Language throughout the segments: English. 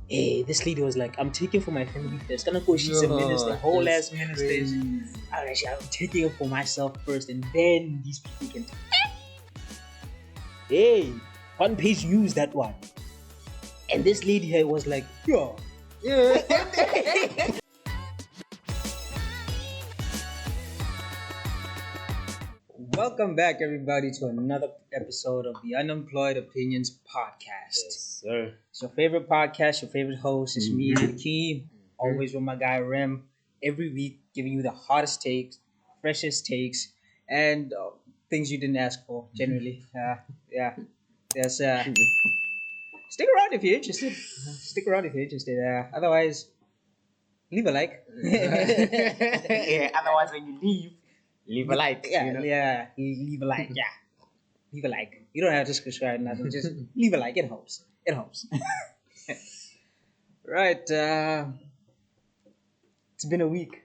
Hey, this lady was like, I'm taking for my family first. Can I go? She's a minister, whole ass minister. I'm taking it for myself first, and then these people can. Hey, one page use that one. And this lady here was like, yo. Welcome back, everybody, to another episode of the Unemployed Opinions Podcast. Yes, sir. It's your favorite podcast, your favorite host. It's me, Key, always with my guy Rem. Every week, giving you the hottest takes, freshest takes, and things you didn't ask for. Generally, yeah. There's stick around if you're interested. Stick around if you're interested. Otherwise, leave a like. Yeah, otherwise, when you leave a like. Yeah, leave a like. Yeah, leave a like. You don't have to subscribe, nothing. Just leave a like. It helps. It helps. Right. It's been a week.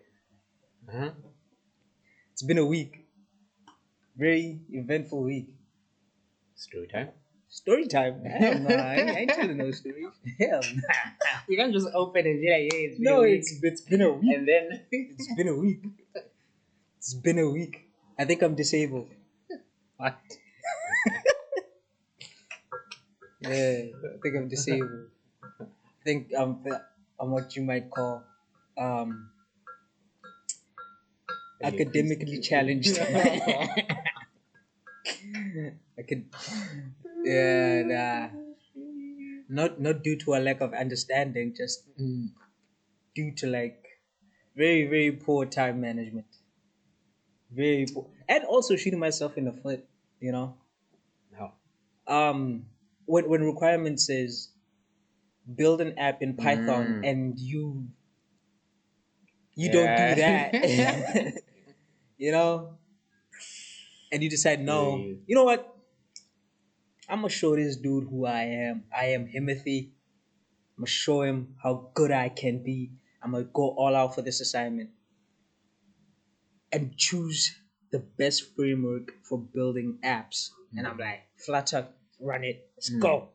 Uh-huh. It's been a week. Very eventful week. Story time. Story time. Hell no, I ain't telling no stories. Hell no. You can't just open and be like, hey, it's been No, a week. it's been a week. And then It's been a week. It's been a week. I think I'm disabled. what? Yeah, I think I'm disabled. I think I'm what you might call academically challenged. I could, yeah, nah. Not due to a lack of understanding, just due to like very very poor time management. Very poor, and also shooting myself in the foot. You know, No. when requirement says build an app in Python and you don't do that, you know, and you decide no, you know what? I'm gonna show this dude who I am. I am Himothy. I'm gonna show him how good I can be. I'm gonna go all out for this assignment and choose the best framework for building apps. And I'm like, Flutter, run it. Let's go.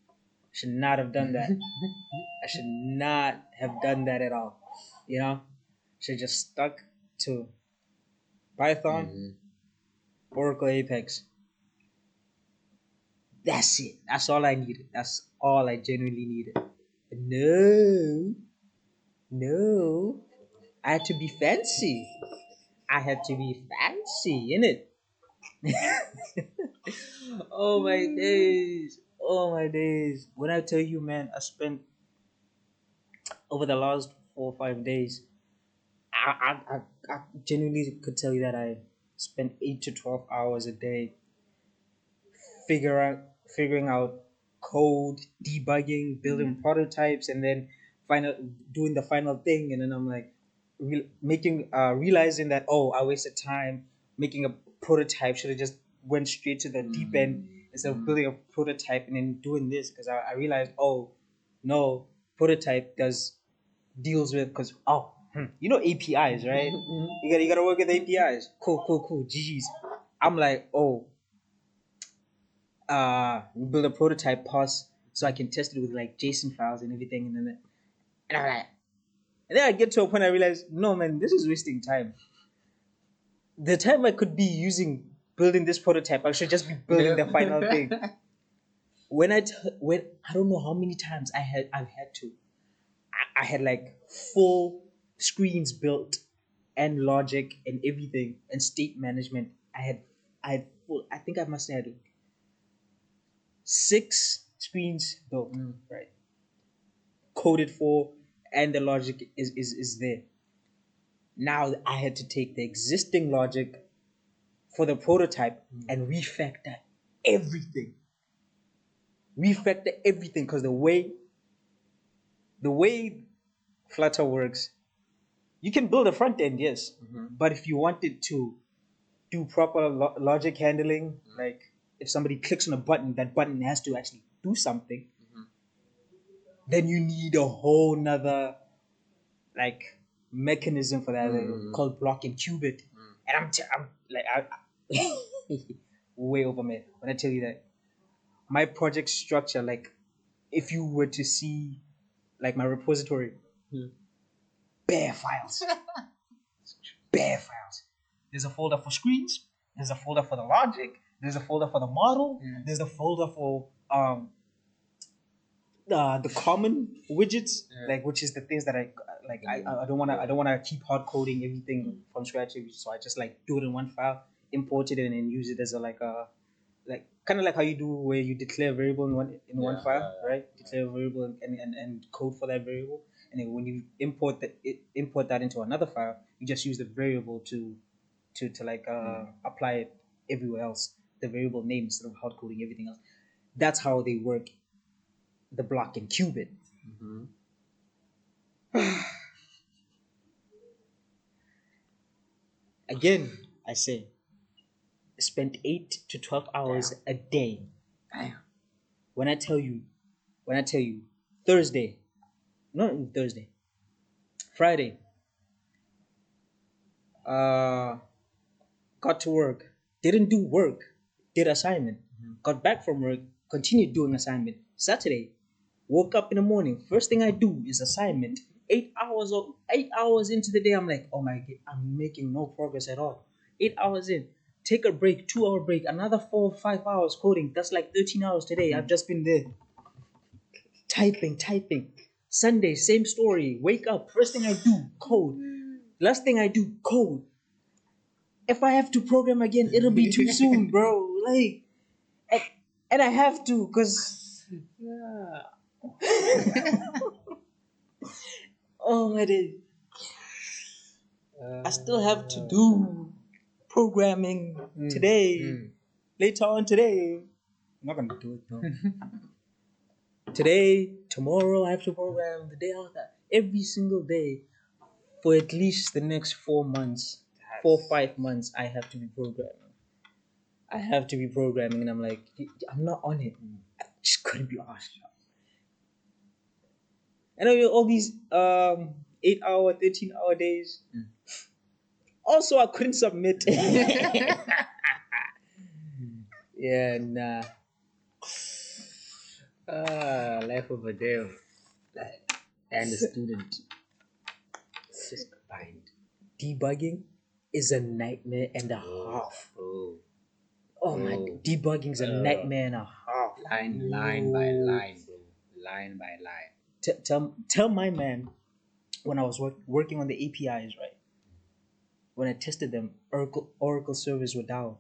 I should not have done that. I should not have done that at all. You know, should just stuck to Python, Oracle Apex. That's it. That's all I needed. That's all I genuinely needed. But no, I had to be fancy. I had to be fancy, innit? Oh my days. Oh my days. When I tell you, man, I spent over the last 4 or 5 days, I genuinely could tell you that I spent 8 to 12 hours a day figuring out code, debugging, building prototypes, and then doing the final thing. And then I'm like realizing that, oh, I wasted time making a prototype. Should have just went straight to the deep end instead of building a prototype and then doing this, because I realized, oh no, prototype deals with, because you know APIs, right? You gotta work with APIs. Cool. GG's. I'm like, oh, build a prototype pass so I can test it with like JSON files and everything, and I'm like, and then I get to a point I realize, no man, this is wasting time. The time I could be using building this prototype, I should just be building the final thing. When I don't know how many times I've had to, I had like full screens built and logic and everything and state management. I had full. I think I must have had like 6 screens built, right? Coded for, and the logic is there. Now I had to take the existing logic for the prototype and refactor everything. Because the way Flutter works, you can build a front end, yes, but if you wanted to do proper logic handling, like if somebody clicks on a button, that button has to actually do something. Then you need a whole nother like mechanism for that, called block and qubit. And I'm like, way over man when I tell you that my project structure, like if you were to see like my repository, bare files, bare files. There's a folder for screens. There's a folder for the logic. There's a folder for the model. There's a folder for the common widgets, like which is the things that I like. I don't wanna keep hard coding everything from scratch. So I just like do it in one file, import it, and then use it as a like kind of like how you do where you declare a variable in one file, right? Declare a variable and code for that variable, and then when you import that into another file, you just use the variable to like apply it everywhere else. The variable name instead of hard coding everything else. That's how they work the block in qubit. Again, I say, spend 8 to 12 hours a day. When I tell you, Thursday, not even Thursday, Friday, got to work, didn't do work, did assignment, got back from work, continued doing assignment. Saturday, woke up in the morning, first thing I do is assignment. 8 hours into the day, I'm like, oh my god, I'm making no progress at all. 8 hours in, take a break, 2 hour break, another 4 or 5 hours coding. That's like 13 hours today. I've just been there typing. Sunday, same story. Wake up, first thing I do, code. Last thing I do, code. If I have to program again, it'll be too soon, bro. Like, and I have to, cause oh my day, I still have to do programming today. Later on today, I'm not gonna do it though. Today, tomorrow, I have to program. The day after, every single day for at least the next 4 months, 5 months, I have to be programming. And I'm like, I'm not on it. I just couldn't be asked. And I know all these 8 hour, 13 hour days. Also, I couldn't submit. Yeah, nah. Life of a dev and a student. It's just combined. Debugging is a nightmare and a half. Oh my, debugging is a nightmare and a half. Line by line, bro. Line by line. Tell my man when I was working on the APIs, right? When I tested them, Oracle servers were down.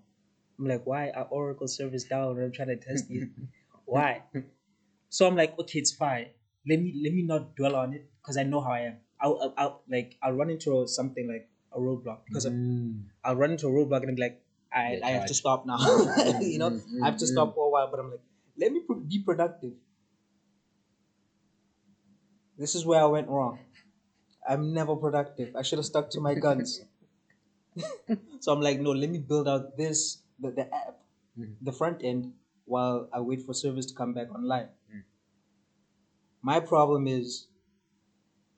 I'm like, why are Oracle servers down when I'm trying to test it? Why? So I'm like, okay, it's fine. Let me not dwell on it because I know how I am. I'll run into something like a roadblock because I'll run into a roadblock and I'm like, I have to stop now. I have to stop for a while. But I'm like, let me be productive. This is where I went wrong. I'm never productive. I should have stuck to my guns. So I'm like, no, let me build out the app, the front end, while I wait for service to come back online. My problem is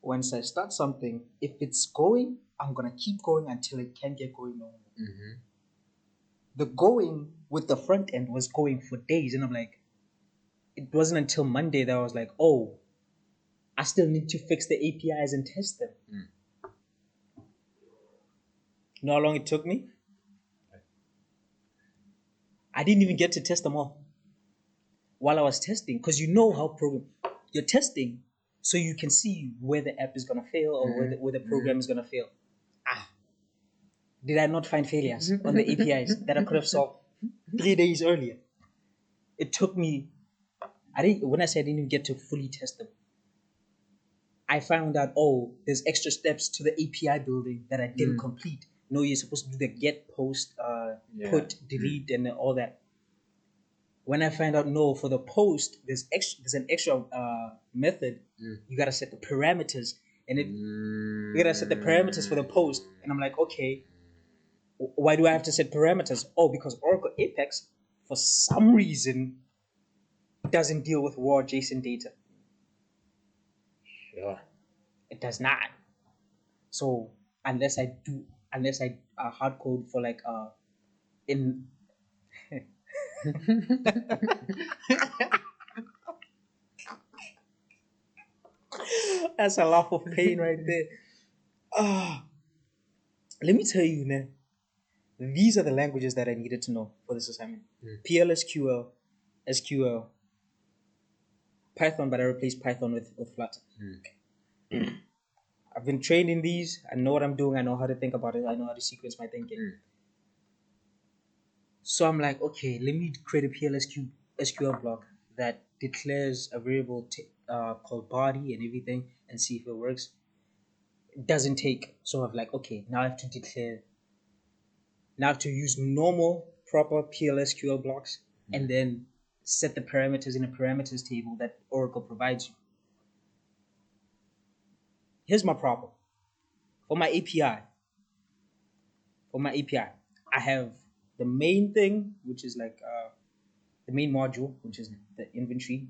once I start something, if it's going, I'm gonna keep going until it can't get going no more. The going with the front end was going for days, and I'm like, it wasn't until Monday that I was like, oh, I still need to fix the APIs and test them. You know how long it took me? I didn't even get to test them all while I was testing, because you know how you're testing, so you can see where the app is gonna fail or where the program is gonna fail. Did I not find failures on the APIs that I could have solved 3 days earlier? It took me. When I said I didn't even get to fully test them, I found out, oh, there's extra steps to the API building that I didn't complete. No, you're supposed to do the get, post, put, delete, and all that. When I find out, no, for the post, there's an extra method. You gotta set the parameters, and you gotta set the parameters for the post. And I'm like, okay, why do I have to set parameters? Oh, because Oracle Apex, for some reason, doesn't deal with raw JSON data. Sure. It does not. So unless I hard code for like in That's a laugh of pain right there. Ah, let me tell you, man. These are the languages that I needed to know for this assignment. PLSQL, SQL, Python, but I replaced Python with Flutter. I've been trained in these. I know what I'm doing. I know how to think about it. I know how to sequence my thinking. So I'm like, okay, let me create a SQL block that declares a variable called body and everything and see if it works. It doesn't take. So I'm like, okay, now I have to declare. Now I have to use normal, proper PLSQL blocks and then set the parameters in a parameters table that Oracle provides you. Here's my problem. For my API, I have the main thing, which is like the main module, which is the inventory,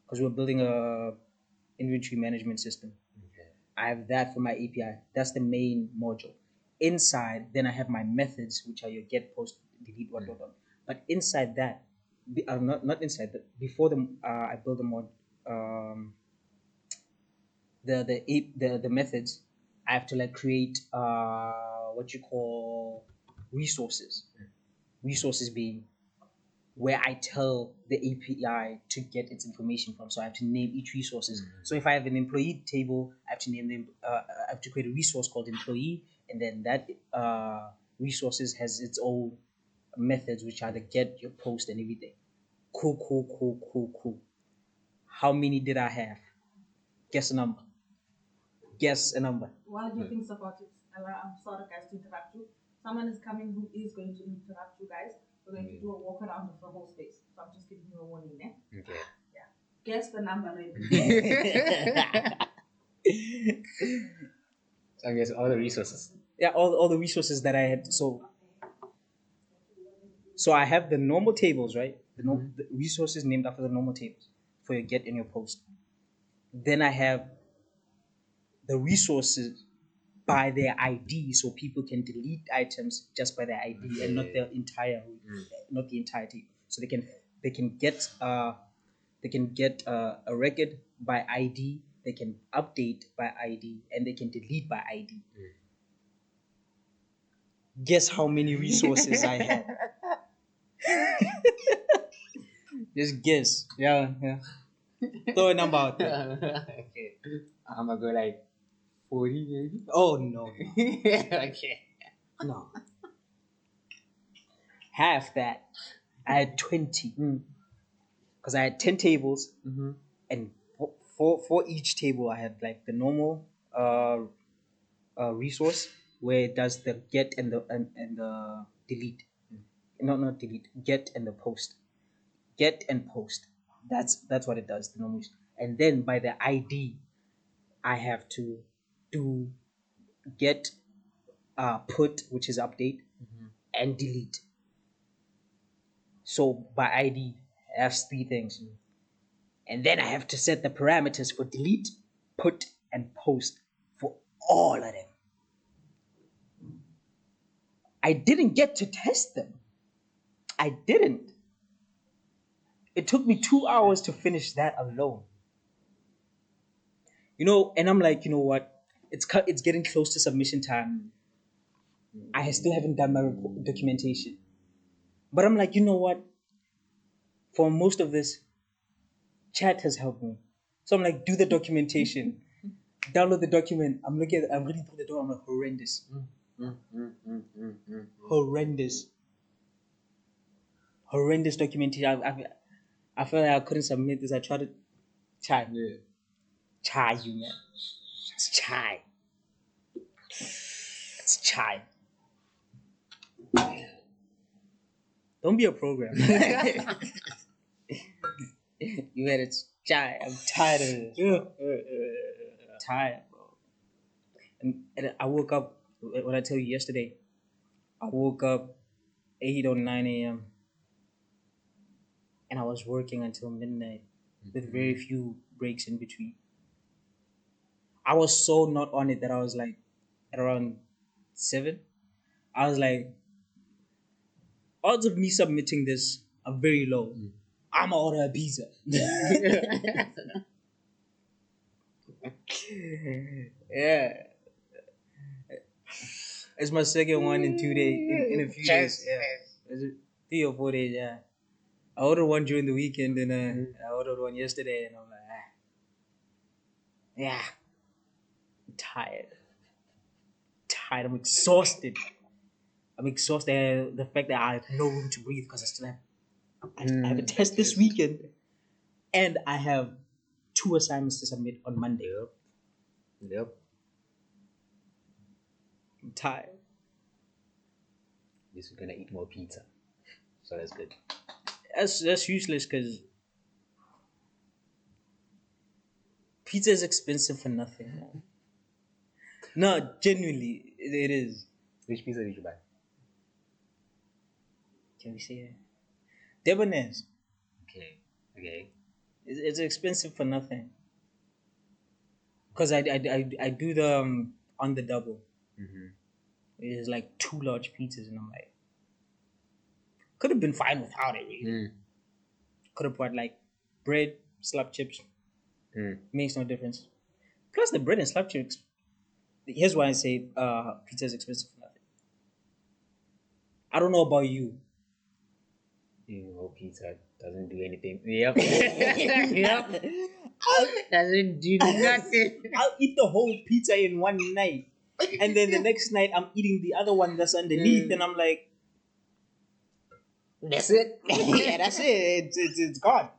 because we're building a inventory management system. I have that for my API. That's the main module. Inside, then I have my methods, which are your get, post, delete, what. But inside that, not inside that. Before I build the mod, the methods. I have to like create what you call resources. Resources being where I tell the API to get its information from. So I have to name each resources. So if I have an employee table, I have to name them. I have to create a resource called employee, and then that resources has its own methods, which are the get, your post, and everything. Cool. How many did I have? Guess a number. Guess a number. While you think about it, I'm sorry guys to interrupt you. Someone is coming who is going to interrupt you guys. We're going to do a walk around of the whole space. So I'm just giving you a warning, eh? Okay. Yeah. Guess the number, right? So I guess all the resources. Yeah, all the resources that I had. So I have the normal tables, right? The resources named after the normal tables for your get and your post. Then I have the resources by their ID, so people can delete items just by their ID and not the entirety. So they can get a record by ID. They can update by ID and they can delete by ID. Guess how many resources I have? Just guess. Yeah. Throw a number out there. Okay. I'm gonna go like 40 maybe. Oh no. Okay. No. Half that. I had 20. Because I had 10 tables and for each table I had like the normal resource where it does the get and the delete. No, not delete. Get and the post. Get and post. That's what it does. The normal. And then by the ID, I have to do get, put, which is update, and delete. So by ID, that's three things. And then I have to set the parameters for delete, put, and post for all of them. I didn't get to test them. I didn't. It took me 2 hours to finish that alone. And I'm like, you know what? It's getting close to submission time. I still haven't done my documentation. But I'm like, you know what? For most of this, chat has helped me. So I'm like, do the documentation. Download the document. I'm reading through the door. I'm like, horrendous. Horrendous documentation. I felt like I couldn't submit this. I tried to chai. Yeah. Chai, you man. It's chai. It's chai. Don't be a program. You had it's chai. I'm tired of it. Tired, bro. And I woke up. What I tell you yesterday, I woke up 8 or 9 a.m. and I was working until midnight with very few breaks in between. I was so not on it that I was like, at around 7, I was like, odds of me submitting this are very low. I'm gonna order a pizza. Yeah, it's my second one in 2 days. In a few days. Yeah, is it 3 or 4 days? Yeah, I ordered one during the weekend, and I ordered one yesterday, and I'm like, yeah, I'm tired. Tired. I'm exhausted. I'm exhausted. The fact that I have no room to breathe because I still I have a test this weekend, and I have 2 assignments to submit on Monday. Yep. I'm tired. At least we're gonna eat more pizza, so that's good. That's useless because pizza is expensive for nothing, man. No, genuinely, it is. Which pizza did you buy? Can we say it? Debonair's. Okay. Okay. It's expensive for nothing. Because I do the on the double. Mm-hmm. It's like 2 large pizzas, and I'm like, could have been fine without it. Really. Could have bought like bread, slab chips. Makes no difference. Plus, the bread and slab chips. Here's why I say pizza is expensive for nothing. I don't know about you. You know, pizza doesn't do anything. Yep. Yep. Doesn't do nothing. I'll eat the whole pizza in one night, and then the next night I'm eating the other one that's underneath, and I'm like, That's it. yeah, that's it. It's gone.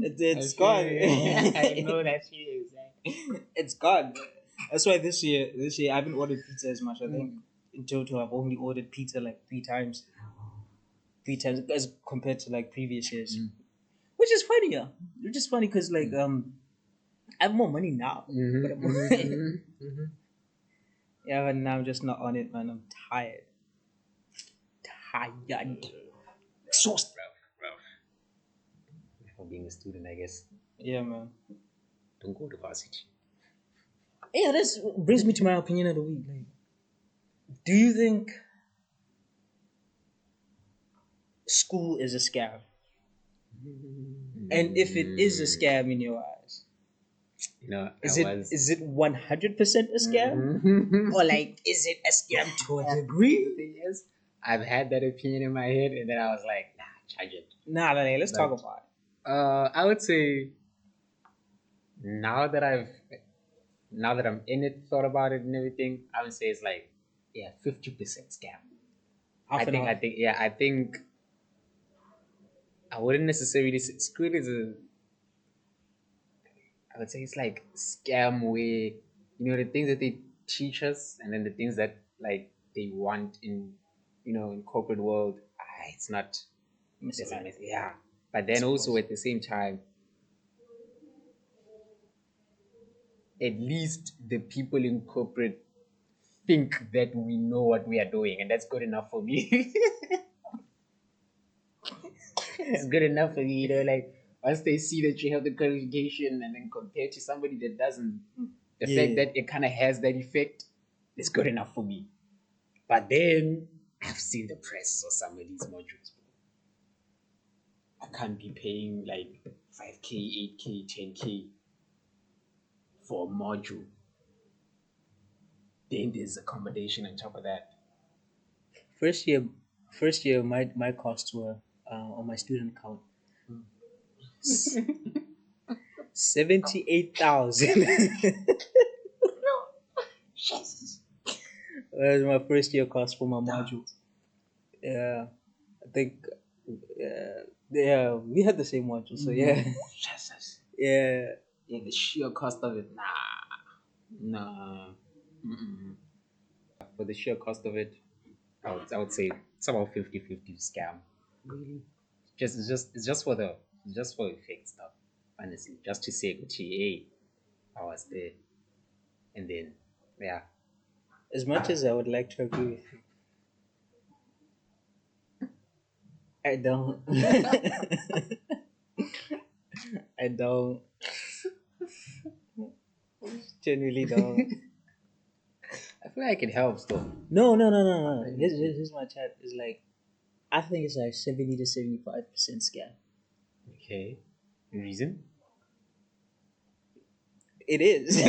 It's gone. I know that feeling. It's gone. That's why this year I haven't ordered pizza as much. I think in total I've only ordered pizza like 3 times. 3 times as compared to like previous years, which is funnier. Which is funny because like I have more money now. But yeah, but now I'm just not on it, man. I'm tired. Tired. Exhausted. For being a student, I guess. Yeah, man. Don't go to varsity. Yeah, this brings me to my opinion of the week. Like, do you think school is a scam? And if it is a scam in your eyes, You know, is it 100% a scam, or like is it a scam to a degree? The thing is, I've had that opinion in my head, and then I was like, nah, charge it. Nah, let's talk about it. I would say now that I'm in it, thought about it and everything, I would say it's like 50% scam. Half and half. I think I wouldn't necessarily say school is I would say it's like scam where the things that they teach us and then the things that like they want in in corporate world, it's not Misaligned. yeah. But then also at the same time, at least the people in corporate think that we know what we are doing, and that's good enough for me. It's good enough for me, like once they see that you have the qualification and then compared to somebody that doesn't, the fact that it kind of has that effect is good enough for me. But then I've seen the prices of some of these modules. I can't be paying like 5K, 8K, 10K for a module. Then there's accommodation on top of that. First year, my costs were on my student account 78,000. That was my first year cost for my module. Yeah, I think. Yeah, we had the same module, so yeah. Yeah. Yeah, the sheer cost of it, nah. For the sheer cost of it, I would say it's about 50-50 scam. Really? It's just for fake stuff. Honestly, just to say, hey, I was there, and then yeah. As much as I would like to agree with you, I don't. I don't. Genuinely don't. I feel like it helps though. No. Here's my chat. It's like, I think it's like 70 to 75% scam. Okay. Reason? It is.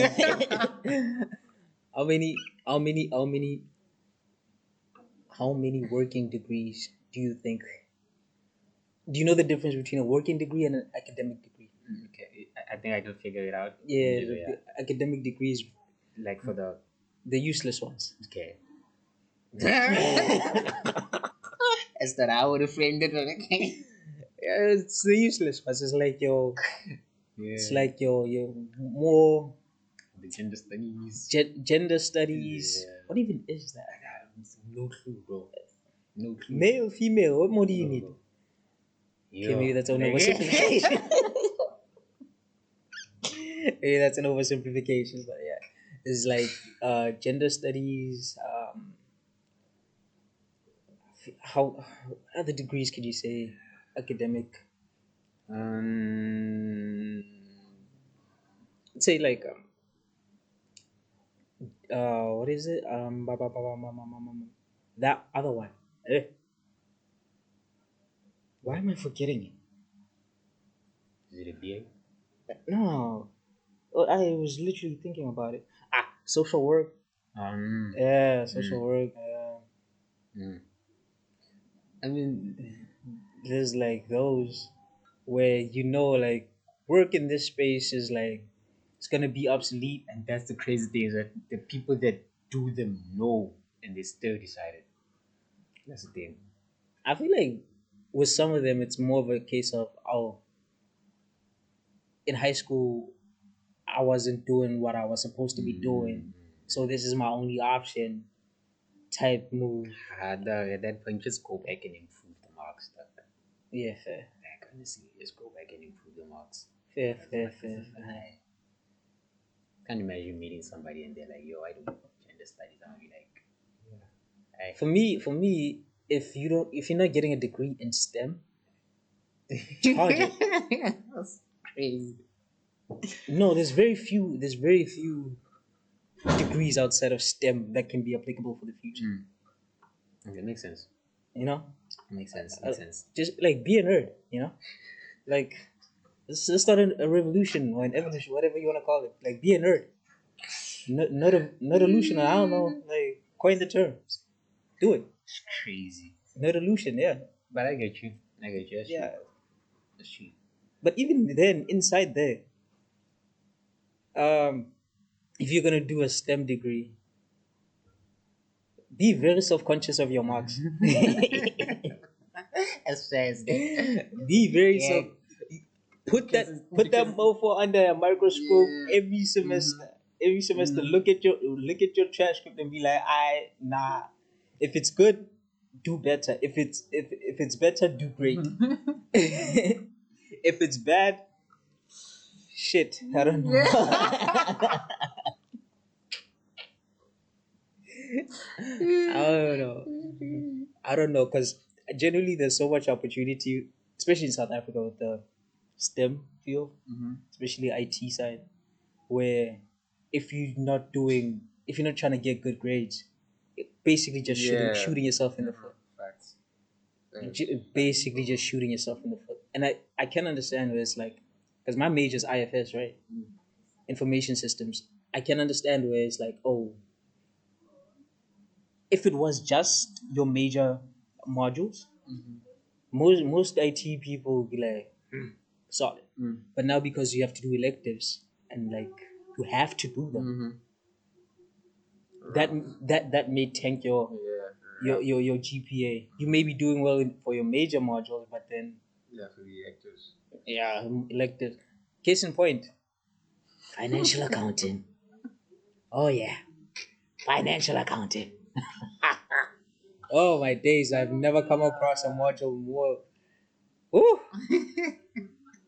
how many? How many? How many? How many working degrees do you think? Do you know the difference between a working degree and an academic degree? Okay, I think I can figure it out. Yeah, Yeah. the academic degrees, Like for the useless ones. okay. That's that I would have framed it. Okay. Yeah, it's the useless ones. It's like your, it's Yeah. like your more The gender studies. gender studies. Yeah. What even is that? No clue, bro. No clue. Male, female. What more do you Bro, need? bro. Okay, maybe that's an Like- oversimplification. Maybe that's an oversimplification, but yeah, it's like gender studies. How other degrees could you say? Academic. um, Say like what is it? That other one. Eh, why am I forgetting is it a BA? it? No, oh, I was literally thinking about it. Social work. Um, Yeah, social work. mm. I mean, There's like those where like work in this space is like it's gonna be obsolete. and that's the crazy thing is that the people that do them know and they still decided. That's the thing. I feel like with some of them it's more of a case of in high school I wasn't doing what I was supposed to be doing, so this is my only option type move. At that point, just go back and improve the marks. Yeah, fair, Like, honestly, just go back and improve the marks. fair, fair, fair, fair. I can't imagine meeting somebody and they're like, yo, I do gender studies. I'll be like, I, For me, if you're not getting a degree in STEM, charge it. that's crazy. No, there's very few degrees outside of STEM that can be applicable for the future. Okay, makes sense. You know, Makes sense. Makes sense. just like be a nerd. Like let's start a revolution or an evolution, whatever you want to call it. Like be a nerd, not a nerdolution. I don't know. Like coin the terms. Do it. It's crazy. Nerdolution, yeah, But I get you. I get you. That's yeah. true. That's true. But even then, inside there, if you're gonna do a STEM degree, be very self-conscious of your marks. As fair as that. Be very Yeah. self. Put that mofo under a microscope Yeah. every semester. Every semester, look at your transcript and be like, nah. If it's good, do better. If it's better, do great. If it's bad, shit. I don't know. I don't know. I don't know because generally there's so much opportunity, especially in South Africa with the STEM field, especially IT side, where if you're not trying to get good grades, basically just shooting yourself in the foot. Facts. Basically just shooting yourself in the foot. And I can understand where it's like, because my major is IFS, right? Information systems. I can understand where it's like, oh, if it was just your major modules, most IT people would be like, solid. But now because you have to do electives and like you have to do them, that may tank your GPA. You may be doing well for your major modules, but then Yeah, for the actors. electives. Case in point, financial accounting. Oh yeah, financial accounting. Oh my days! I've never come across a module more. Ooh,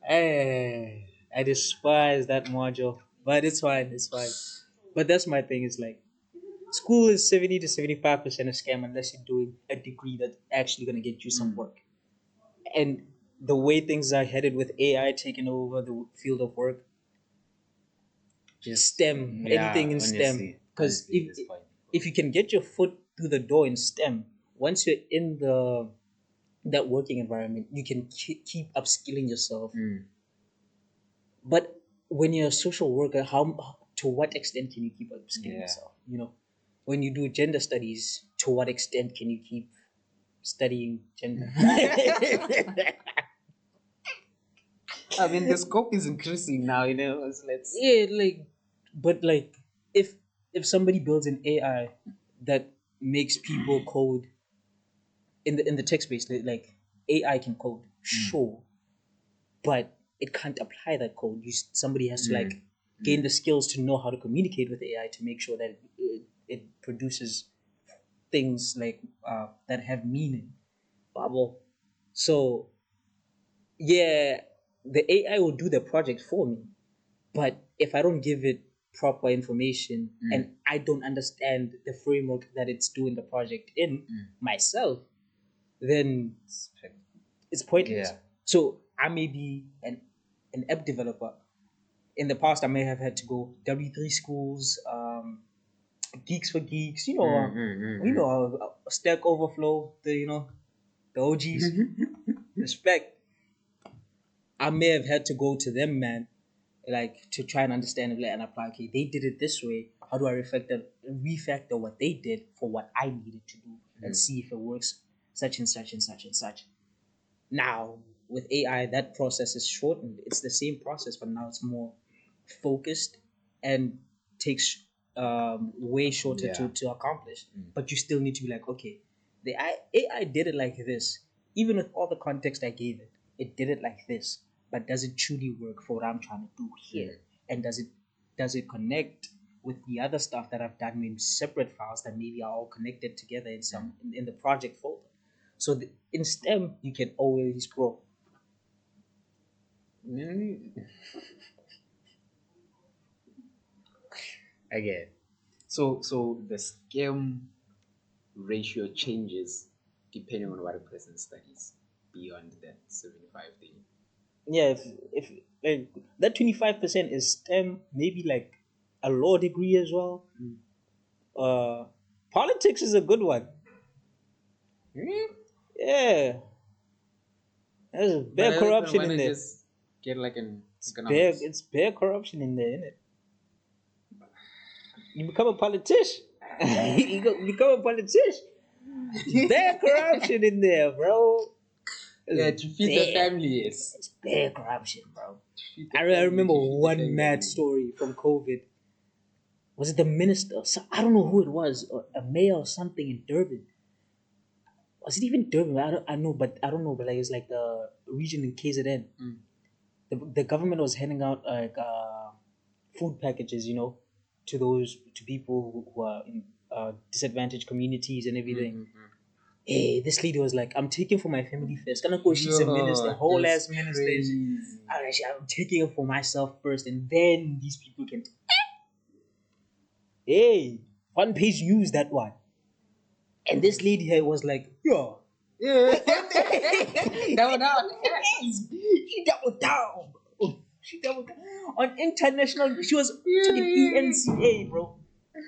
I despise that module, but it's fine. It's fine. But that's my thing. Is like school is 70 to 75% a scam unless you're doing a degree that's actually gonna get you some work. And the way things are headed with AI taking over the field of work, just STEM, anything in STEM. Because if you can get your foot through the door in STEM, once you're in that working environment, you can keep upskilling yourself. But when you're a social worker, how to what extent can you keep upskilling yourself? You know, when you do gender studies, to what extent can you keep studying gender? I mean, the scope is increasing now. Let's. Yeah, like, but like, if if somebody builds an AI that makes people code in the text base, like AI can code, sure, but it can't apply that code. Somebody has to like gain the skills to know how to communicate with AI to make sure that it produces things like that have meaning. Bubble. So yeah, the AI will do the project for me, but if I don't give it proper information and I don't understand the framework that it's doing the project in myself, then it's pointless. Yeah. So I may be an app developer. In the past, I may have had to go W3 schools, Geeks for Geeks, Stack Overflow, the OGs. Respect. I may have had to go to them, man, like to try and understand it and apply. Okay, they did it this way. How do I refactor what they did for what I needed to do, and see if it works? Such and such and such and such. Now with AI, that process is shortened. It's the same process, but now it's more focused and takes way shorter to accomplish. But you still need to be like, okay, the AI did it like this. Even with all the context I gave it, it did it like this. But does it truly work for what I'm trying to do here? And does it connect with the other stuff that I've done in separate files that maybe are all connected together in in the project folder? So in STEM, you can always grow. Again. So the scam ratio changes depending on what a person studies beyond that 75 thing. Yeah, if like, that 25% is STEM, maybe like a law degree as well. Uh, Politics is a good one. Yeah, there's But bare I don't corruption want in to there. just get like an Bare, economics. it's bare corruption in there, innit? You become a politician. Become a politician. Bare corruption in there, bro. Yeah, to feed the family, yes. It's bare corruption, bro. Feed the I family, remember to feed the one family. mad story from COVID. Was it the minister? I don't know who it was, or a mayor or something in Durban. Was it even Durban? I know, but I don't know. But like it's like the region in KZN. The government was handing out like food packages, to people who are in disadvantaged communities and everything. Hey, this lady was like, "I'm taking for my family first. Can I go? She's a minister, whole That's ass minister. crazy. I'm taking it for myself first, and then these people can." Hey, one page news that one, and this lady here was like, "Yeah." Yeah. Double down. She doubled down. Bro. She doubled down on international. She was took an ENCA, bro.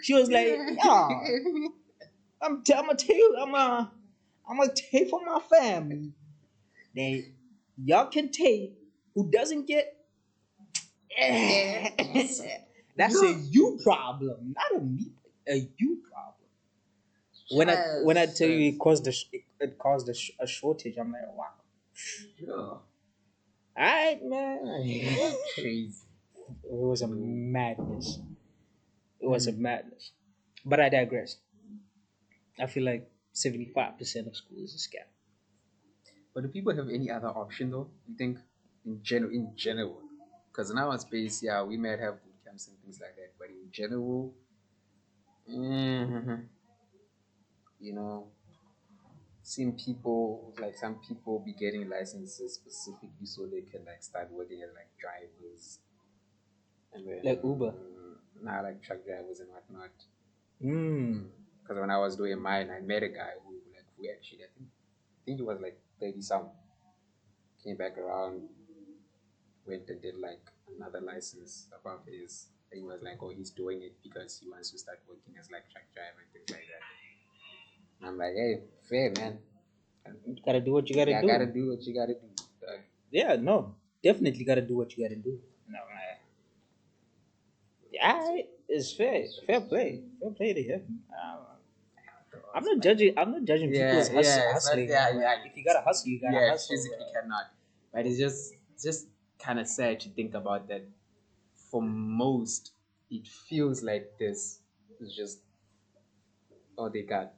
She was like, "Yeah, I'm gonna tell you, I'm gonna take for my family. They y'all can take who doesn't get." That's a you problem, not a me. A you problem. When I tell you it caused a shortage, I'm like, wow. Yeah. Alright, man. Crazy. It was a madness. It was a madness. But I digress. I feel like 75% of school is a scam. But do people have any other option though? You think in general? Because nowadays, yeah, we might have boot camps and things like that, but in general, mhm, you know, seeing people like some people be getting licenses specifically so they can like start working as like drivers and then Like Uber. now like truck drivers and whatnot. Mm. Because when I was doing mine, I met a guy who actually I think he was like 30 some, came back around, went and did like another license above his. And he was like, oh, he's doing it because he wants to start working as like truck driver and things like that. And I'm like, hey, fair man. You gotta do what you gotta Yeah, do. gotta do what you gotta do. Yeah, no. Definitely gotta do what you gotta do. No, man. Yeah, it's fair play, fair play to him. I'm not judging. I'm not judging people's It's not, hustling. Man. Like, if you gotta hustle, you gotta hustle. physically cannot. But it's just kind of sad to think about that. For most, it feels like this is just all they got.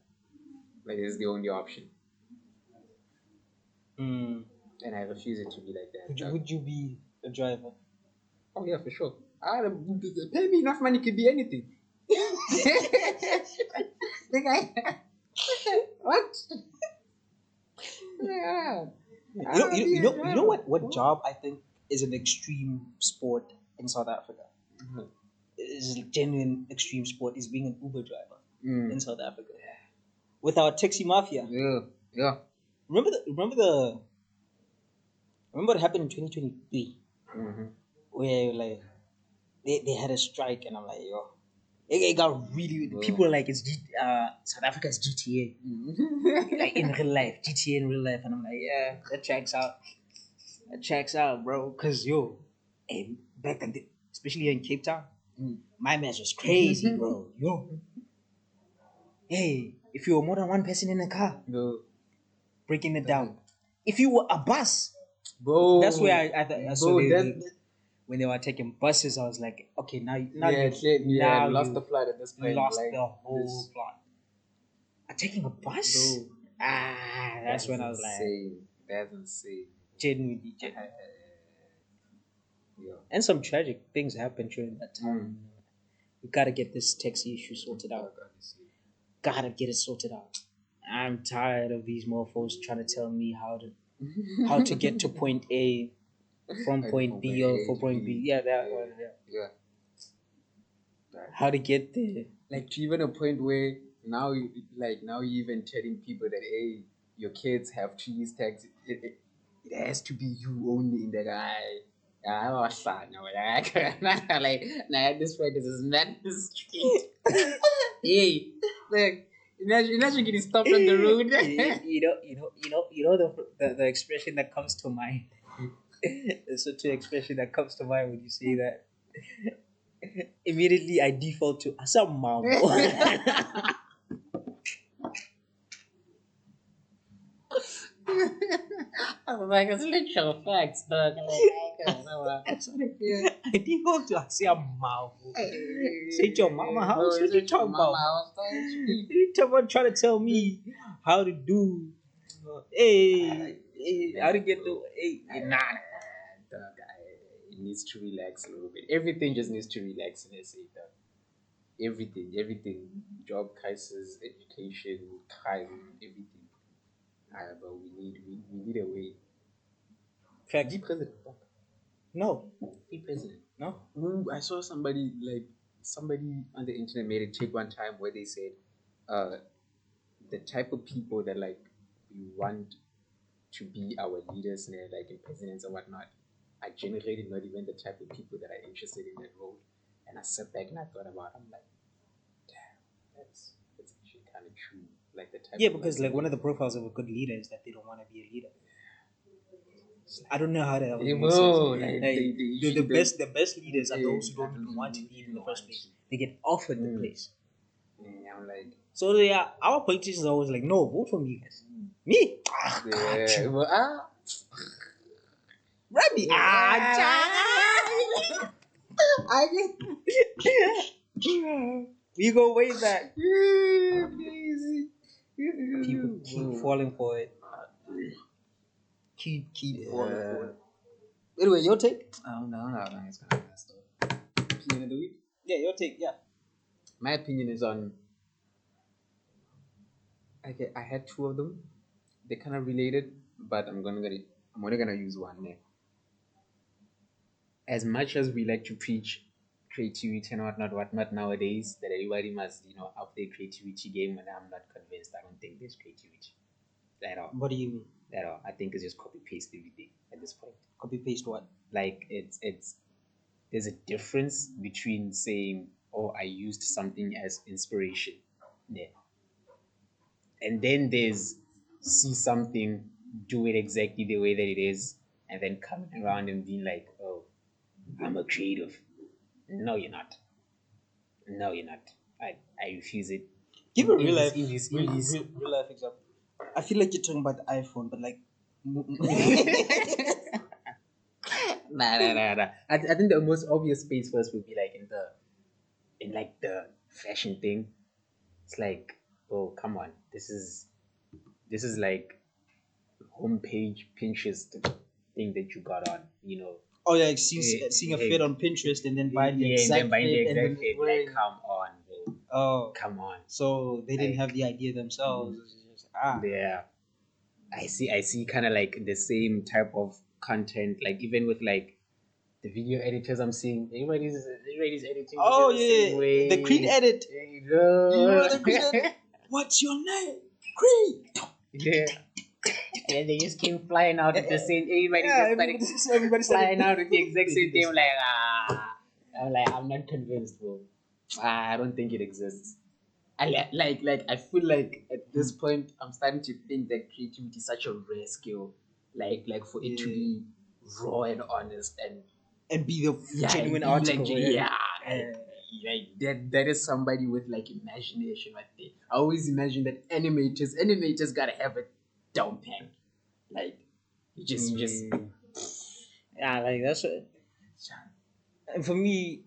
Like this is the only option, Mm. and I refuse it to be like that. Would you be a driver? Oh yeah, for sure. Pay me enough money could be anything. The guy, what? Yeah. You know what job I think is an extreme sport in South Africa? Mhm. Is a genuine extreme sport is being an Uber driver Mm. in South Africa with our taxi mafia. Yeah, yeah. Remember what happened in 2023 Mm-hmm. where like they had a strike and I'm like yo, it got really people were like South Africa's GTA like in real life GTA in real life and I'm like yeah that checks out bro because yo hey, back then especially here in Cape Town my mess was crazy bro yo hey if you were more than one person in a car No, breaking it down if you were a bus bro. that's where I thought so Bro, that when they were taking buses I was like okay now yeah, now lost you the plot at this point. lost like the whole this, plot. Taking a bus? bro. That's when I was like, insane. That's insane. genuinely. Yeah. And some tragic things happened during that time. We gotta get this taxi issue sorted out. Gotta get it sorted out. I'm tired of these mofos trying to tell me how to get to point A from point B or from point B. Yeah, that one. Yeah. Yeah. How to get there? Like to even a point where now, now you even telling people that hey, your kids have to use tags. It has to be you only in the guy. I was sad. No, like, nah, at this point, this is not the street. Hey, look, imagine getting stopped on the road. The expression that comes to mind. There's such an expression that comes to mind when you say that. Immediately, I default to Asamamo. I'm like, it's literal facts, dog. Yeah. I default to Asamamo. Say to your mama house. What you talking about? You talking about trying to tell me how to do? Hey, how to get the? Hey, nah. Dog, it needs to relax a little bit. Everything just needs to relax in SA, dog. Everything. Job crisis, education, crime, everything. But we need a way. Fact. Be president, dog. No, Be president. no. Ooh, I saw somebody on the internet made a take one time where they said, the type of people that like we want to be our leaders and like in presidents and whatnot are generally not even the type of people that are interested in that role. And I sat back and I thought about it, I'm like, damn, that's actually kind of true. Like the type Yeah, of because like one of the profiles of a good leader is that they don't want to be a leader. I don't know how that would make sense. The best leaders are those who don't even want to lead in the first place. They get offered the place. Yeah, I'm like, So our politicians are always like, no, vote for me, guys. Me? Ah, got you. well, Rabbi. I We go way back. crazy. People keep falling for it. Keep falling for it. Anyway, your take? Oh no, it's kind of messed up. Opinion of the week. Yeah, your take. Yeah. My opinion is on. Okay, I had two of them. They're kind of related, but I'm only gonna use one name. As much as we like to preach creativity and whatnot nowadays, that everybody must up their creativity game, and I'm not convinced. I don't think there's creativity at all. What do you mean? At all. I think it's just copy paste everything at this point. Copy paste what? Like it's there's a difference between saying, "Oh, I used something as inspiration," yeah, and then there's see something, do it exactly the way that it is, and then coming around and being like, "Oh, I'm a creative." No, you're not. No, you're not. I refuse it. Give a In real this, life, in this, in this. real life example. I feel like you're talking about the iPhone, but like, Nah. I think the most obvious space first would be like in like the fashion thing. It's like, oh come on, this is like homepage Pinterest thing that you got on, oh yeah, seeing a fit Hey, on Pinterest and then buying the yeah, and then exact buying the fit and exact then fit. wearing. Like, come on, bro, Oh, come on. so they didn't Like, have the idea themselves. It's just, yeah, I see kind of like the same type of content, like even with like the video editors I'm seeing, everybody's editing Oh videos the same yeah, the Creed way. edit. There you You go. remember the Creed edit? What's your name? Creed. Yeah. And they just came flying out with the same. Everybody Yeah, just started everybody started flying out with the exact They same did thing. this. I'm not convinced, bro. I don't think it exists. I feel like at this point I'm starting to think that creativity is such a rare skill. Like for it to Yeah. be raw and honest and And be the yeah, genuine and be article. like, yeah, like that is somebody with like imagination right there. I always imagine that animators gotta have it down pat. Like you just Yeah, like that's what. And for me,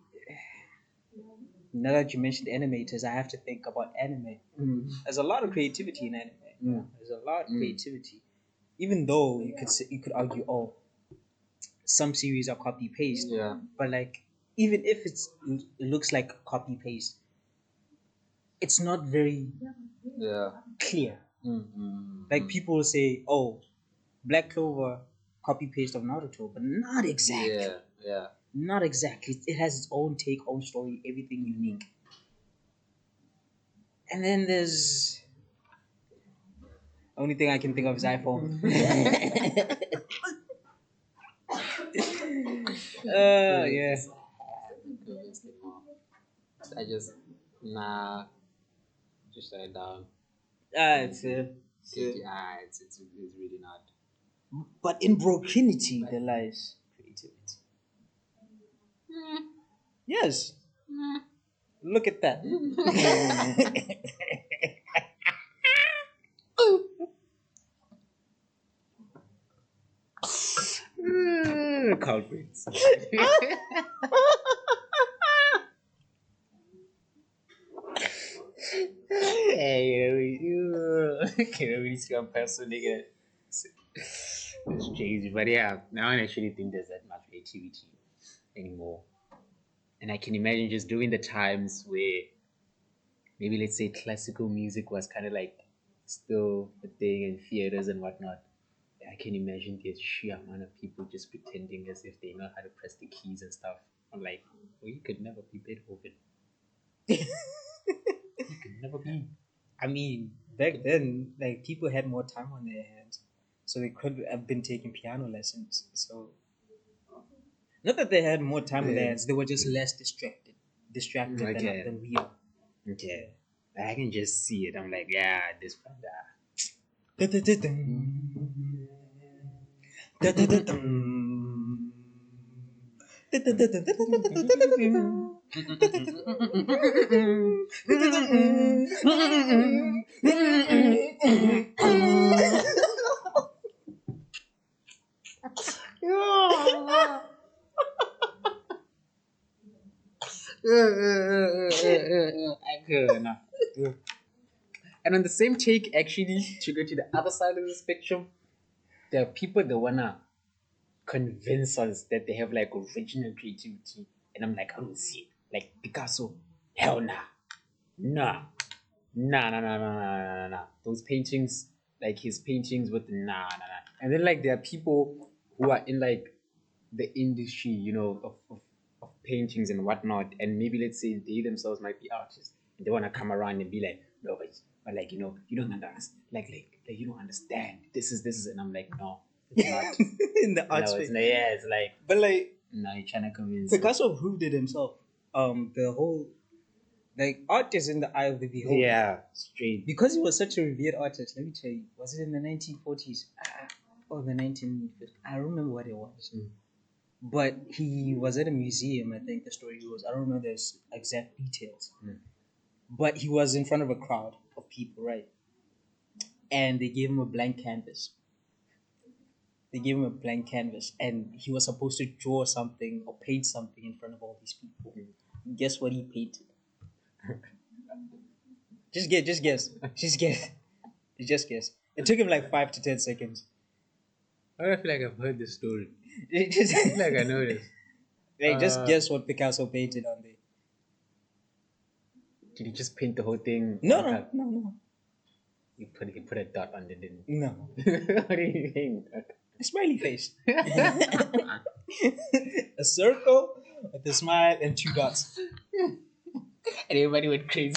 now that you mentioned animators, I have to think about anime. There's a lot of creativity in anime. There's a lot of creativity. Even though you could argue, oh, some series are copy paste. Yeah. But like, even if it looks like copy paste, it's not very Yeah. clear. Mm-hmm. Like people will say, oh, Black Clover copy paste of Naruto, but not exactly. Yeah. Not exactly. It has its own take, own story, everything unique. And then there's only thing I can think of is iPhone. Yeah. I just nah, just shut it down. It's It's really not. but in brokenity there lies creativity. Yes. Look at that. Culprits. Hey, you can really see one person, nigga. It's crazy, but yeah, now I don't actually think there's that much creativity anymore. And I can imagine just during the times where maybe let's say classical music was kind of like still a thing in theaters and whatnot. I can imagine the sheer amount of people just pretending as if they know how to press the keys and stuff. I'm like, well, you could never be Beethoven. You could never be. I mean, back then, like people had more time on their hands, so they could have been taking piano lessons. So, not that they had more time on their hands, they were just less distracted Okay. than we are. Okay. I can just see it. I'm like, yeah, this brother. I couldn't. And on the same take, actually, to go to the other side of the spectrum, there are people that wanna convince us that they have like original creativity, and I'm like, I don't see it. Like Picasso, hell nah, nah, nah. Those paintings, like his paintings with nah. And then like there are people who are in like the industry, of paintings and whatnot, and maybe let's say they themselves might be artists, and they want to come around and be like, no, but like you don't understand, like you don't understand. This is, and I'm like, no, it's not. In the art No, space. it's not. Yeah, it's like But like no, you're trying to convince me. Picasso proved it himself. The whole like art is in the eye of the beholder. Yeah, straight. Because he was such a revered artist. Let me tell you, was it in the 1940s or the 1950s? I don't remember what it was. but he was at a museum. I think the story goes. I don't remember the exact details, but he was in front of a crowd of people, right? And they gave him a blank canvas. They gave him a blank canvas, and he was supposed to draw something or paint something in front of all these people. Guess what he painted? Just guess. Just guess. Just guess. Just guess. It took him like 5 to 10 seconds. I feel like I've heard this story. Just, I feel like I know this. just guess what Picasso painted on there. Did he just paint the whole thing? No. He put a dot under, didn't he? No. What do you think? A smiley face. A circle with a smile and 2 dots. And everybody went crazy.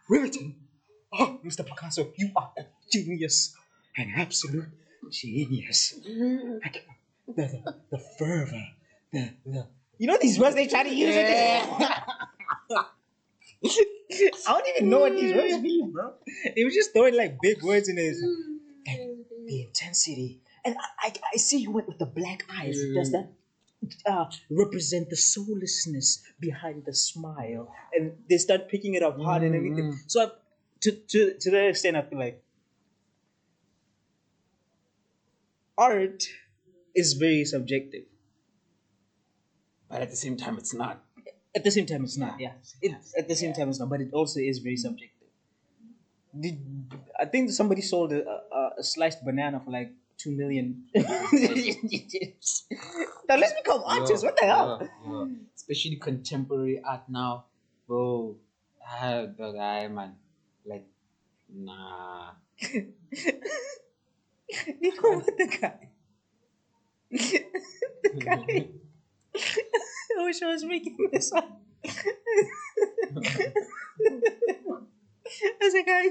Riveting. Oh, Mr. Picasso, you are a genius. An absolute genius. Like, the fervor. The You know these words they try to use it. I don't even know what these words mean, bro. They were just throwing like big words in it. And the intensity. And I see you went with the black eyes. Does that represent the soullessness behind the smile? And they start picking it up hard and everything. So to that extent, I feel like art is very subjective. But at the same time, it's not. At the same time, it's not. Yeah. At the same time, it's not. But it also is very subjective. I think somebody sold a sliced banana for like 2 million. Now let's become artists. What the hell? Especially contemporary art now. Bro, the guy, man. Like, nah. You know what the guy? The guy. I wish I was making this up. There's a guy.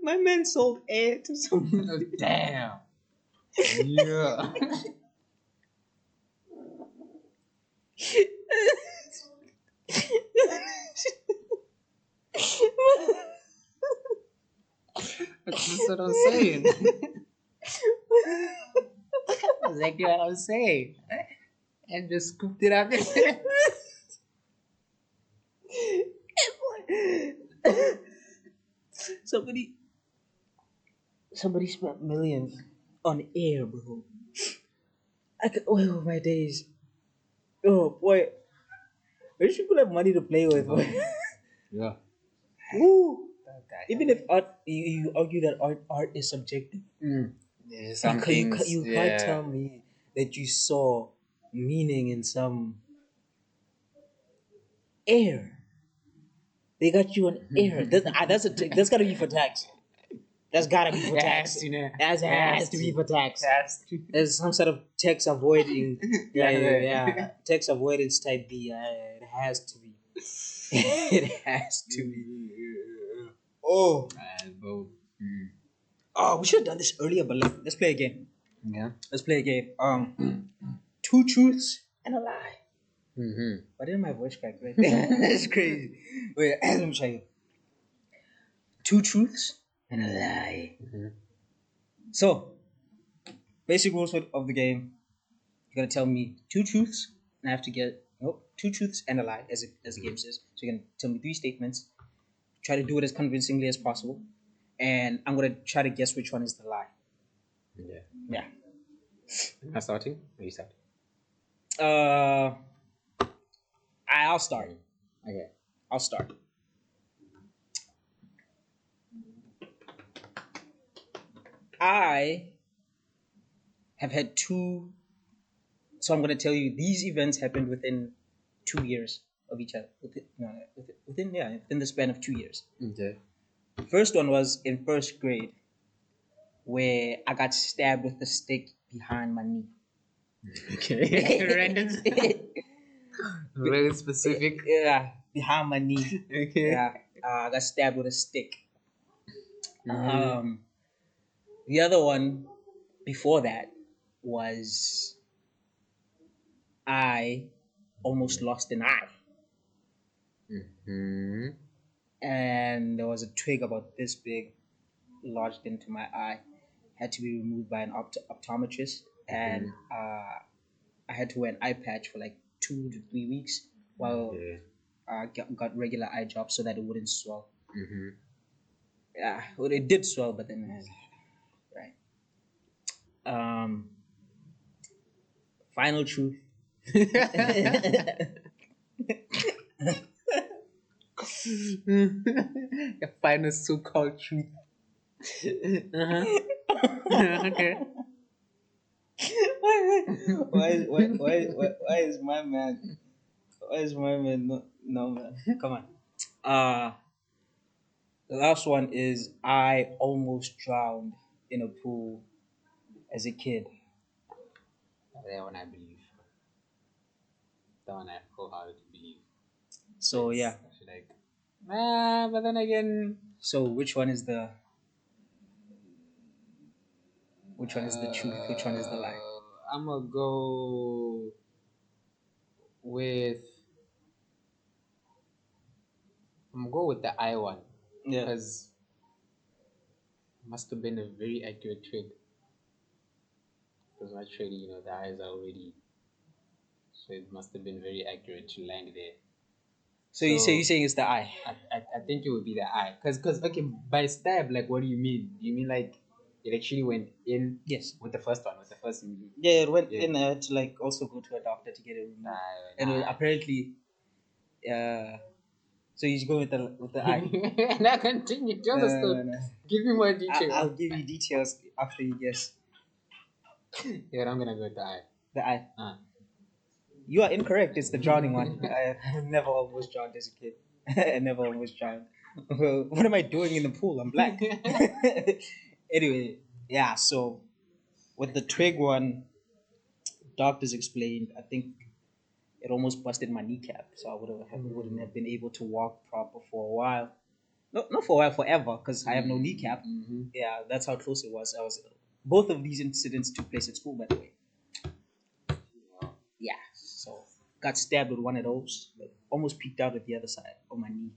My man sold air to someone. Damn. Yeah. That's what I'm saying. That's exactly what I'm saying. And just scooped it up. Somebody spent millions on air, bro. Oh my days. Oh boy. Rich people have money to play with. Yeah. Woo. Even if art, you argue that art is subjective. There's some You things. can't tell me that you saw meaning in some air. They got you on air. That's gotta be for tax. That's gotta be for tax. That has to be for tax. There's some sort of tax avoiding. Yeah. Tax avoidance type B. It has to be. It has to be. Oh. Oh, we should have done this earlier, but let's play a game. Yeah. Let's play a game. 2 truths and a lie. Mm-hmm. Why didn't my voice crack right there? That's crazy. Wait, let me show you. 2 truths and a lie. So, basic rules of the game. You're gonna tell me 2 truths, and I have to get 2 truths and a lie, as the game says. So you're gonna tell me 3 statements. Try to do it as convincingly as possible, and I'm gonna try to guess which one is the lie. Yeah. Am I starting? Are you starting? I'll start. Okay. I'll start. I have had 2. So I'm going to tell you these events happened within 2 years of each other. Within the span of 2 years. Okay. First one was in first grade, where I got stabbed with a stick behind my knee. Okay. Random. Very specific. Yeah, behind my knee. Okay. Yeah, I got stabbed with a stick. The other one before that was I almost lost an eye. Mm-hmm. And there was a twig about this big lodged into my eye, had to be removed by an optometrist, and I had to wear an eye patch for like 2 to 3 weeks while I got regular eye drops so that it wouldn't swell. Yeah, well, it did swell, but then right. Um, final truth. The final so-called truth. Okay. Why is my man? Why is my man? No man. Come on. The last one is I almost drowned in a pool as a kid. That one I believe. That one I wholeheartedly believe. So It's yeah. actually like, but then again, So which one is the truth? Which one is the lie? I'm gonna go with the I one Yeah. because it must have been a very accurate trade. Because naturally, the eyes are already, so it must have been very accurate to land there. So you saying it's the eye? I think it would be the eye. Cause okay, by stab, like what do you mean? Do you mean like it actually went in? Yes. With the first one, with the first immediate. Yeah, it went Yeah. in. I had to like also go to a doctor to get it removed, and it was apparently, so you should go with the eye. Now continue. Tell the story. No. Give me more details. I'll give you details after you guess. Yeah, I'm gonna go with the eye. The eye. Ah. You are incorrect. It's the drowning one. I never almost drowned as a kid. I never almost drowned. What am I doing in the pool? I'm black. Anyway, yeah. So with the twig one, doctors explained. I think it almost busted my kneecap, so I wouldn't have been able to walk proper for a while. No, not for a while, forever, because I have no kneecap. Yeah, that's how close it was. I was. Both of these incidents took place at school, by the way. Yeah, so got stabbed with one of those. Almost peeked out at the other side of my knee.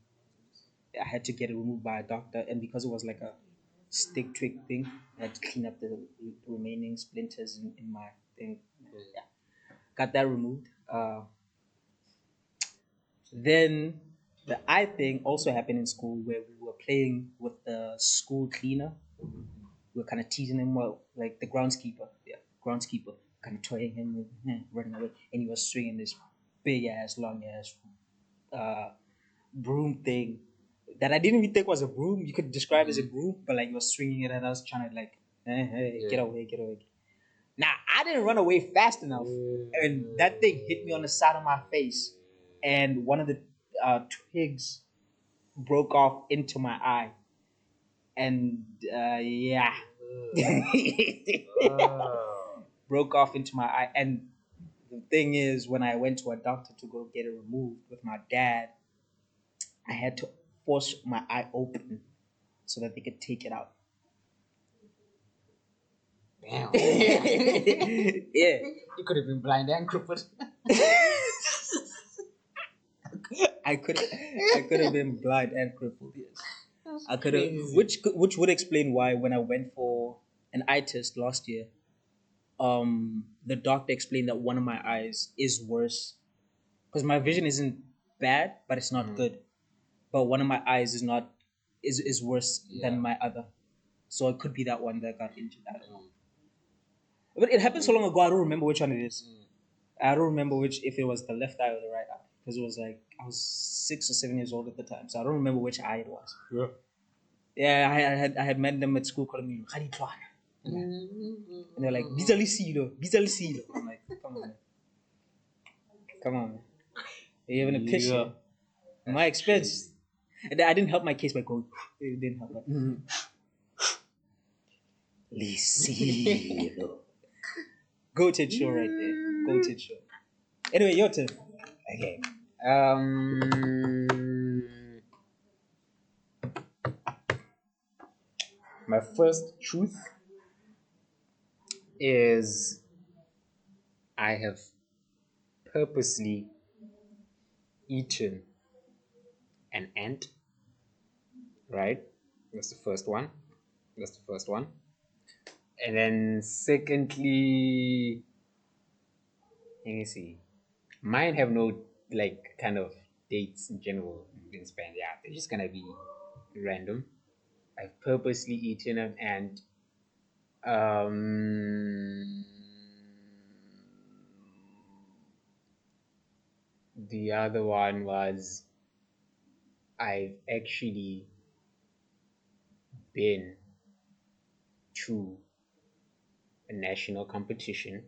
I had to get it removed by a doctor, and because it was like a stick twig thing, I had to clean up the remaining splinters in my thing. Yeah, got that removed. Then the eye thing also happened in school where we were playing with the school cleaner. We were kind of teasing him, well, like the groundskeeper. Yeah, groundskeeper, kind of toying him, running away, and he was swinging this big ass, long ass broom thing that I didn't even think was a broom. You could describe as a broom, but like he was swinging it, and I was trying to like, hey, get away, get away. Now I didn't run away fast enough, and that thing hit me on the side of my face, and one of the twigs broke off into my eye, and yeah, broke off into my eye. And the thing is, when I went to a doctor to go get it removed with my dad, I had to force my eye open so that they could take it out. Damn. Yeah. You could have been blind and crippled. I could have been blind and crippled. Yes, I could have, crazy. which would explain why when I went for an eye test last year, the doctor explained that one of my eyes is worse because my vision isn't bad, but it's not good. But one of my eyes is worse than my other, so it could be that one that got injured. I don't know. But it happened so long ago, I don't remember which one it is. I don't remember if it was the left eye or the right eye because it was like I was 6 or 7 years old at the time, so I don't remember which eye it was. Yeah. Yeah, I had met them at school calling me Khadi Twana. And they're like, Bizali Silo, Bizali Silo. I'm like, come on, man. Come on, man. You're having a piss here. My expense. And I didn't help my case by going, it didn't help. Lisilo. Goated show right there. Goated show. Anyway, your turn. Okay. My first truth is I have purposely eaten an ant. Right? That's the first one. That's the first one. And then secondly, let me see. Mine have no like kind of dates in general in Spain. Yeah, they're just gonna be random. I've purposely eaten an ant. Um, the other one was I've actually been to a national competition,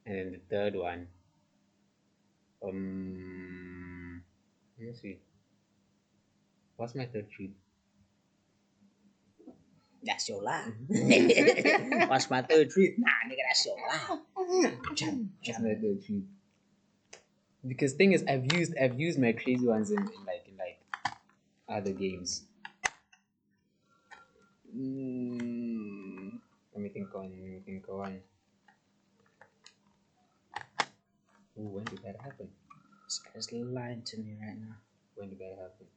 and then the third one, let me see, what's my third treat? That's your lie. What's my third treat? Nah, nigga, that's your lie. What's my third treat? Because thing is, I've used my crazy ones in like other games. Let me think on. Ooh, when did that happen? This guy's lying to me right now. When did that happen?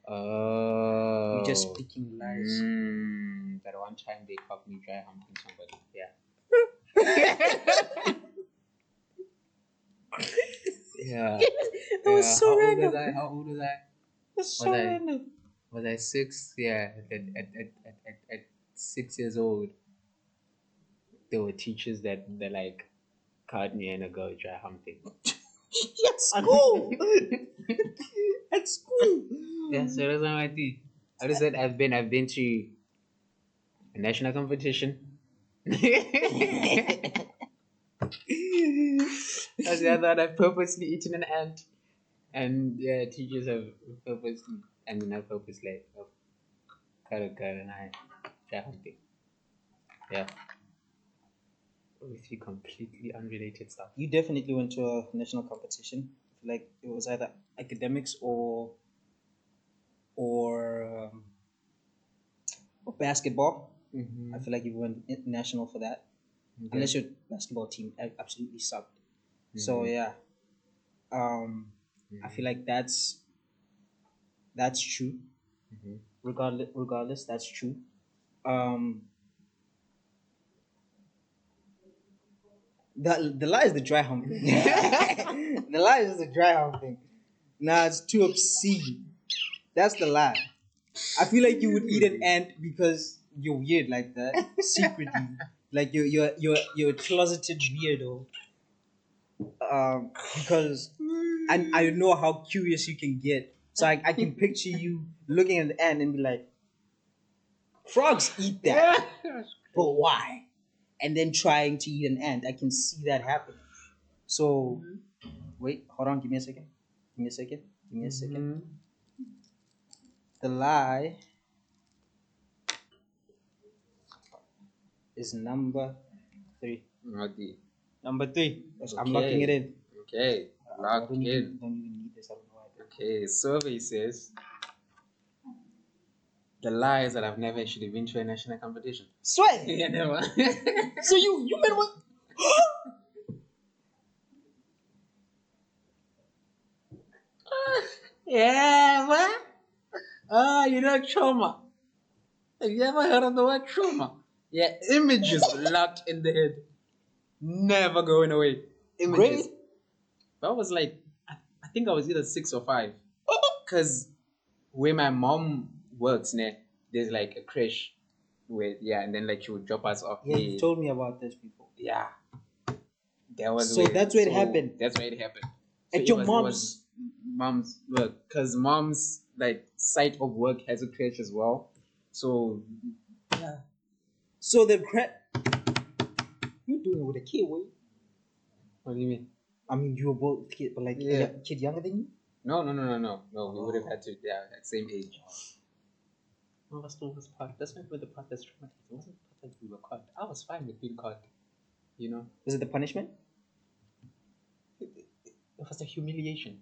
Oh. You're just speaking lies. That one time they caught me dry humping somebody. Yeah. Yeah. That was so random. How old was I? That's so random. Was I 6? Yeah. At 6 years old, there were teachers that like caught me and a girl dry humping. At school. At school. Yeah, so that's not my thing. I just said I've been to a national competition. That's the other one. I've purposely eaten an ant. And yeah, teachers have purposely, not purposely, have cut a girl and I try hunting. Yeah. With you completely unrelated stuff. You definitely went to a national competition. I feel like it was either academics or basketball. Mm-hmm. I feel like you went national for that. Okay. Unless your basketball team absolutely sucked. So yeah. I feel like that's true. Regardless, that's true. The lie is the dry humping. The lie is the dry humping. Nah, it's too obscene. That's the lie. I feel like you would eat an ant because you're weird like that secretly. Like you're a closeted weirdo. Because I know how curious you can get. So I can picture you looking at the ant and be like, frogs eat that, but why? And then trying to eat an ant. I can see that happening. So wait, hold on, give me a second. The lie is number 3. Okay. Number 3. Okay. I'm locking it in. Okay. Lock Don't in. even need this. I don't know why. Okay. Survey says the lie is that I've never actually been to a national competition. Swear. Yeah, never. So you meant what? Yeah, man. You know trauma. Have you ever heard of the word trauma? Yeah, images locked in the head. Never going away. Images. Grade? That was like, I think I was either 6 or 5. Because where my mom works, there's like a crash where, and then like she would drop us off. Yeah, you told me about this before. Yeah. That was So that's where it happened. That's where it happened. At your mom's work, because mom's like site of work has a crash as well. So yeah. So the you doing it with a kid, wait? What do you mean? I mean, you were both kid, but like a kid younger than you? No. We would have had to, at same age. No, that's not the part. That's not the part that's traumatizing. It wasn't the part that we were caught. I was fine with being caught. You know? Was it the punishment? It was the humiliation.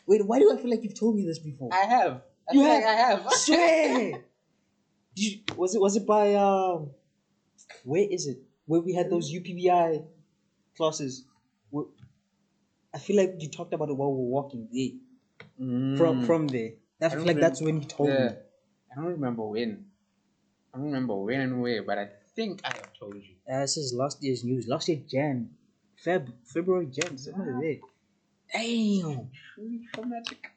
Wait, why do I feel like you've told me this before? I have. I have. Swear. Was it by where is it? Where we had those UPBI classes? I feel like you talked about it while we were walking there. From there. I feel like that's when he told me. I don't remember when. I don't remember when and where, but I think I have told you. This is last year's news. Last year, February, Jan, something like that. Damn. Truly traumatic.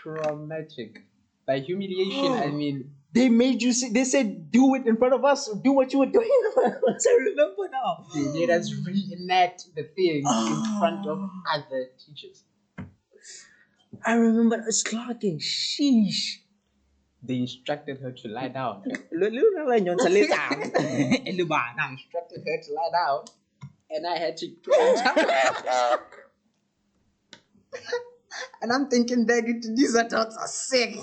Traumatic. By humiliation, I mean. They made you see, they said, do it in front of us, do what you were doing in front of us. I remember now. They made us reenact the thing in front of other teachers. I remember us clocking. Sheesh. They instructed her to lie down. Instructed her to lie down, and I had to jump. And I'm thinking, these adults are sick.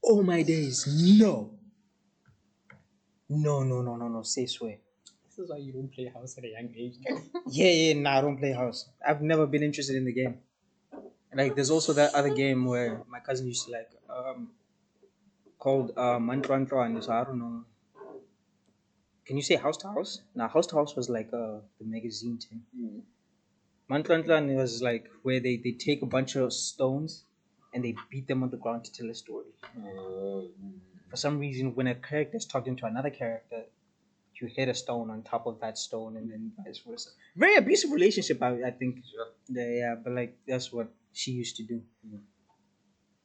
Oh my days, no. No, say swear. This is why you don't play house at a young age. Nah, I don't play house. I've never been interested in the game. Like, there's also that other game where my cousin used to like, called Mantran, so I don't know. Can you say House to House? Nah, House to House was like the magazine thing. Mantran was like where they take a bunch of stones and they beat them on the ground to tell a story. For some reason, when a character is talking to another character, you hit a stone on top of that stone and then vice versa. Very abusive relationship, I think. Sure. Yeah, but like that's what she used to do.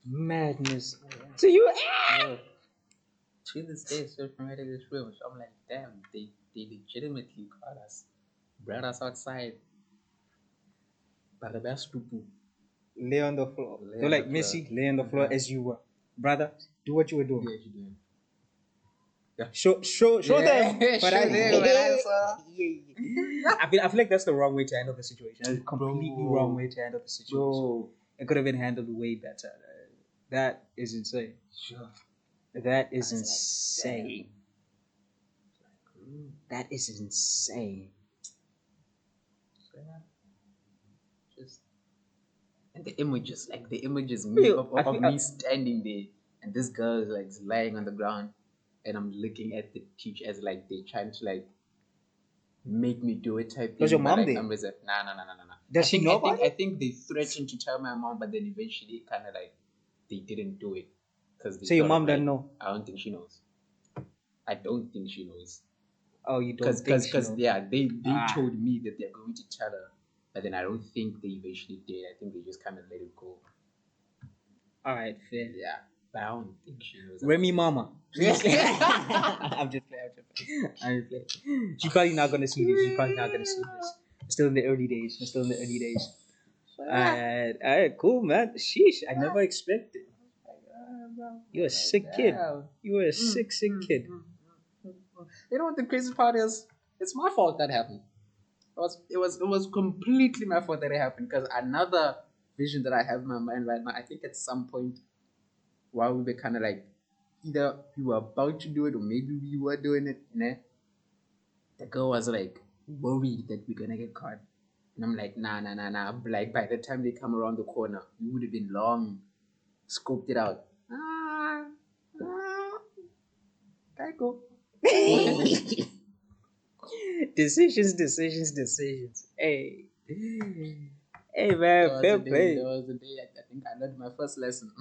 Madness. So you. To this day, so traumatic this film. So I'm like, damn, they legitimately caught us, brought us outside. But the best people Lay on the floor. They're like, Missy, lay on the floor as you were. Brother, do what you were doing. Yeah, you doing. Show them. But I feel like that's the wrong way to handle the situation. That's a completely wrong way to handle the situation. Bro. It could have been handled way better. That is insane. Sure. That is insane. That is insane. Just and the images me of me standing there and this girl is like lying on the ground and I'm looking at the teacher as like they trying to like make me do it type thing. Was your mom there? Nah. Does she know about it? I think they threatened to tell my mom, but then eventually kind of like they didn't do it because. So your mom doesn't know? I don't think she knows. I don't think she knows. Oh, you don't think she knows? Because yeah, they told me that they're going to tell her, but then I don't think they eventually did. I think they just kind of let it go. All right, fair. Yeah, but I don't think she knows. Remy Mama. I'm just playing. She's probably not gonna see this. We're still in the early days. Alright, cool, man. Sheesh, I never expected. You're a sick kid. You were a sick kid. You know what the crazy part is? It's my fault that happened. It was completely my fault that it happened because another vision that I have in my mind right now, I think at some point while we were kind of like either we were about to do it or maybe we were doing it, the girl was like worried that we're gonna get caught. And I'm like, nah. Like by the time they come around the corner, we would have been long scoped it out. Okay, go. Decisions. Hey, man, fair play. There was a day I think I learned my first lesson.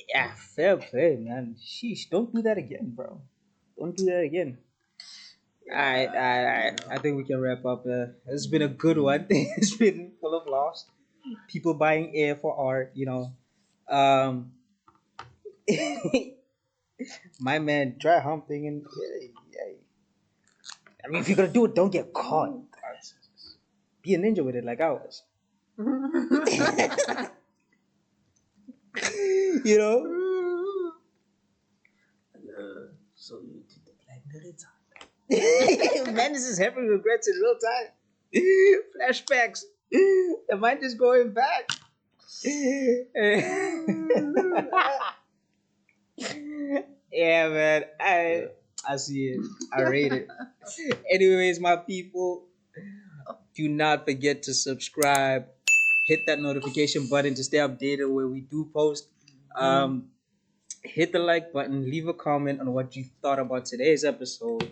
Yeah, fair play, man. Sheesh, don't do that again, bro. Don't do that again. Alright. I think we can wrap up. It's been a good one. It's been full of laughs. People buying air for art, My man, dry humping and I mean, if you're gonna do it, don't get caught. Be a ninja with it, like I was. So you did the black time. Man, this is heavy regrets in real time. Flashbacks. The mind is going back. Yeah, man. I see it. I rate it. Anyways, my people, do not forget to subscribe. Hit that notification button to stay updated where we do post. Hit the like button. Leave a comment on what you thought about today's episode.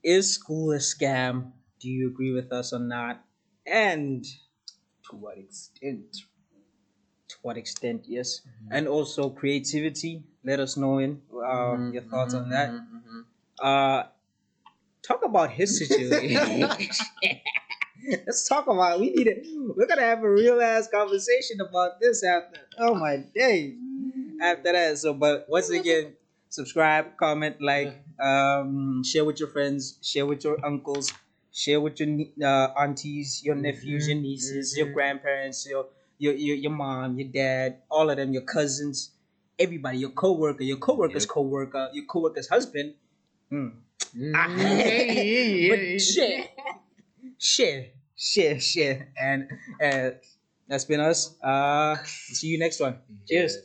Is school a scam? Do you agree with us or not? And To what extent? To what extent? Yes, and also creativity. Let us know in your thoughts on that. Uh, talk about his situation. Let's talk about. We need it. We're gonna have a real ass conversation about this after. Oh my days. After that. So, but once again, subscribe, comment, like, share with your friends, share with your uncles, share with your aunties, your nephews, your nieces, your grandparents, your mom, your dad, all of them, your cousins, everybody, your coworker, your coworker's coworker, your coworker's husband. Mm. But share, and that's been us. See you next one. Cheers.